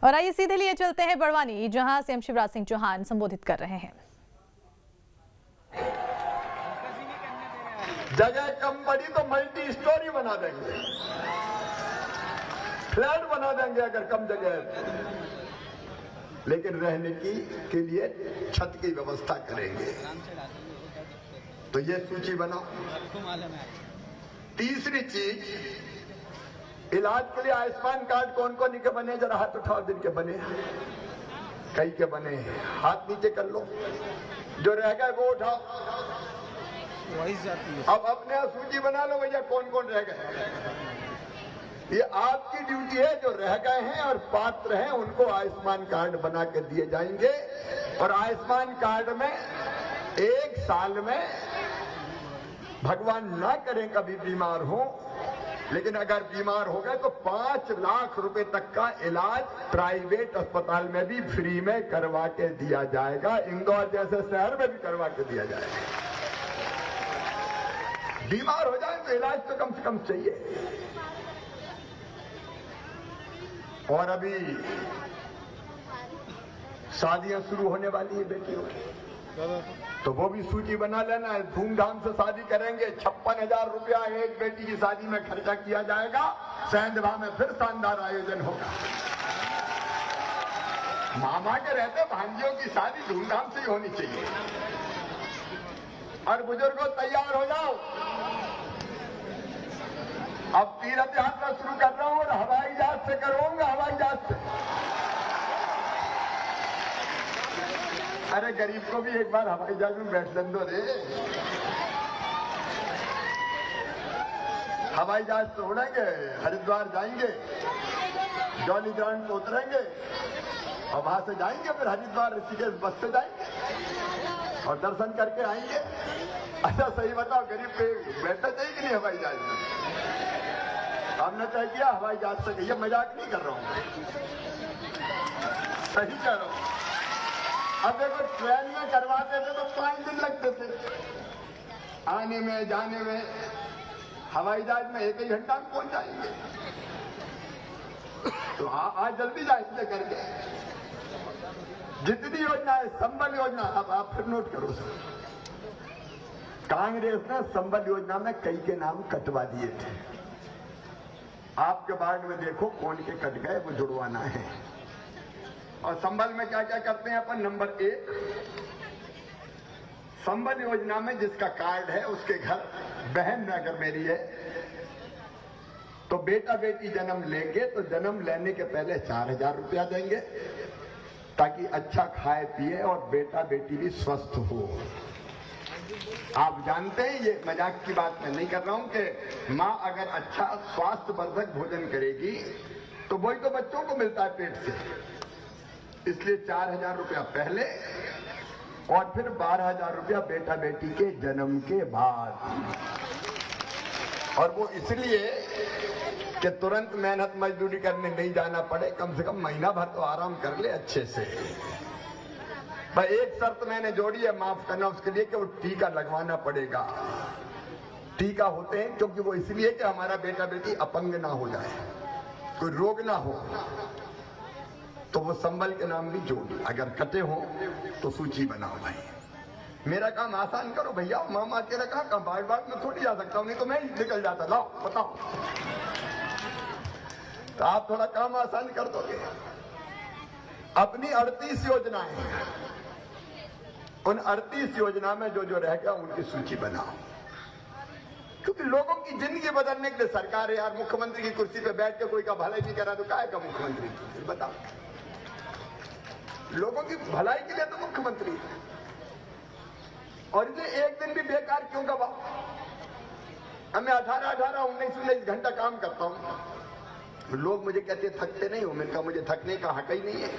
और आइए सीधे लिए चलते हैं बड़वानी, जहां सीएम शिवराज सिंह चौहान संबोधित कर रहे हैं। जगह कम पड़ी तो मल्टी स्टोरी बना देंगे, फ्लैट बना देंगे अगर कम जगह है, लेकिन रहने के लिए छत की व्यवस्था करेंगे। तो ये सूची बनाओ। तीसरी चीज, इलाज के लिए आयुष्मान कार्ड कौन कौन के बने, जरा हाथ उठाओ जिनके बने। कई के बने हैं, हाथ नीचे कर लो। जो रह गए वो उठाओ। अब अपने सूची बना लो भैया, कौन कौन रह गए। ये आपकी ड्यूटी है। जो रह गए हैं और पात्र हैं उनको आयुष्मान कार्ड बना के दिए जाएंगे। और आयुष्मान कार्ड में 1 साल में, भगवान ना करें कभी बीमार हो, लेकिन अगर बीमार हो गए तो 5 लाख रुपए तक का इलाज प्राइवेट अस्पताल में भी फ्री में करवा के दिया जाएगा। इंदौर जैसे शहर में भी करवा के दिया जाएगा। बीमार हो जाए तो इलाज तो कम से कम चाहिए। और अभी शादियां शुरू होने वाली है बेटियों की, तो वो भी सूची बना लेना है। धूमधाम से शादी करेंगे। 56,000 रुपया एक बेटी की शादी में खर्चा किया जाएगा। सैंधवा में फिर शानदार आयोजन होगा। मामा के रहते भांजियों की शादी धूमधाम से ही होनी चाहिए। और बुजुर्गों तैयार हो जाओ, अब तीर्थ यात्रा शुरू कर रहा हूं और हवाई जहाज से करूंगा। हवाई जहाज से, अरे गरीब को भी एक बार हवाई जहाज में बैठ दो रे। हवाई जहाज से उड़ेंगे, हरिद्वार जाएंगे, जॉली ग्राउंड पे उतरेंगे और वहां से जाएंगे, फिर हरिद्वार ऋषिकेश बस से जाएंगे और दर्शन करके आएंगे। अच्छा सही बताओ, गरीब पे बैठना चाहिए कि नहीं हवाई जहाज में? हमने तय किया हवाई जहाज से। ये मजाक नहीं कर रहा हूं, सही कह रहा हूं। अब देखो, ट्रेन में करवाते थे तो 5 दिन लगते थे आने में जाने में। हवाई जहाज में 1 घंटा में पहुंच जाएंगे। तो आज जल्दी जाएंगे करके। जितनी योजना है, संबल योजना, अब आप फिर नोट करो सर। कांग्रेस ने संबल योजना में कई के नाम कटवा दिए थे। आपके वार्ड में देखो कौन के कट गए, वो जुड़वाना है। और संबल में क्या क्या करते हैं अपन। नंबर 1, संबल योजना में जिसका कार्ड है उसके घर बहन अगर मेरी है तो बेटा बेटी जन्म लेंगे तो जन्म लेने के पहले 4,000 रुपया देंगे, ताकि अच्छा खाए पिए और बेटा बेटी भी स्वस्थ हो। आप जानते हैं, ये मजाक की बात मैं नहीं कर रहा हूं कि माँ अगर अच्छा स्वास्थ्यवर्धक भोजन करेगी तो वही तो बच्चों को मिलता है पेट से। इसलिए 4,000 रुपया पहले और फिर 12,000 रुपया बेटा बेटी के जन्म के बाद। और वो इसलिए कि तुरंत मेहनत मजदूरी करने नहीं जाना पड़े, कम से कम महीना भर तो आराम कर ले अच्छे से। भाई एक शर्त मैंने जोड़ी है, माफ करना उसके लिए, कि वो टीका लगवाना पड़ेगा। टीका होते हैं क्योंकि वो इसलिए कि हमारा बेटा बेटी अपंग ना हो जाए, कोई रोग ना हो। तो वो संबल के नाम भी जोड़, अगर कटे हो तो सूची बनाओ भाई। मेरा काम आसान करो भैया। मामा तेरा काम बार बार में थोड़ी जा सकता हूं, नहीं तो मैं निकल जाता। लाओ बताओ, तो आप थोड़ा काम आसान कर दोगे। अपनी 38 योजनाएं, उन 38 योजना में जो जो रह गया उनकी सूची बनाओ। क्योंकि लोगों की जिंदगी बदलने के लिए सरकार है यार। मुख्यमंत्री की कुर्सी पे बैठ के कोई का भलाई नहीं करा तो काय का मुख्यमंत्री? बताओ, लोगों की भलाई के लिए तो मुख्यमंत्री है। और इसे एक दिन भी बेकार क्यों गवा? मैं 18, 19 घंटा काम करता हूं। लोग मुझे कहते थकते नहीं हो। मैंने कहा मुझे थकने का हक ही नहीं है।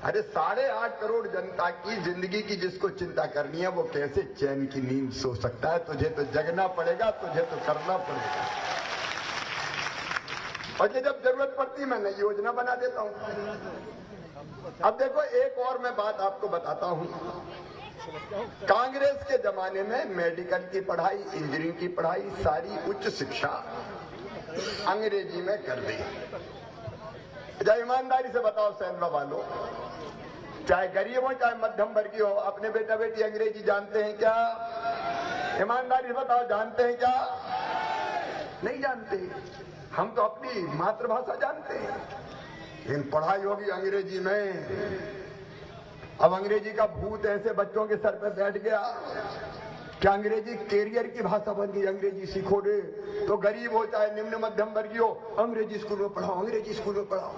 अरे 8.5 करोड़ जनता की जिंदगी की जिसको चिंता करनी है वो कैसे चैन की नींद सो सकता है? तुझे तो जगना पड़ेगा, तुझे तो करना पड़ेगा। और जब जरूरत पड़ती मैं नई योजना बना देता हूं। अब देखो, एक और मैं बात आपको बताता हूं। कांग्रेस के जमाने में मेडिकल की पढ़ाई, इंजीनियरिंग की पढ़ाई, सारी उच्च शिक्षा अंग्रेजी में कर दी। अच्छा ईमानदारी से बताओ सैनवा वालों, चाहे गरीब हो चाहे मध्यम वर्गीय हो, अपने बेटा बेटी अंग्रेजी जानते हैं क्या? ईमानदारी से बताओ, जानते हैं क्या? नहीं जानते। हम तो अपनी मातृभाषा जानते हैं, लेकिन पढ़ाई होगी अंग्रेजी में। अब अंग्रेजी का भूत ऐसे बच्चों के सर पे बैठ गया, क्या अंग्रेजी कैरियर की भाषा बन गई? अंग्रेजी सीखोगे तो गरीब हो चाहे निम्न मध्यम वर्गीय हो, अंग्रेजी स्कूल में पढ़ाओ, अंग्रेजी स्कूल में पढ़ाओ।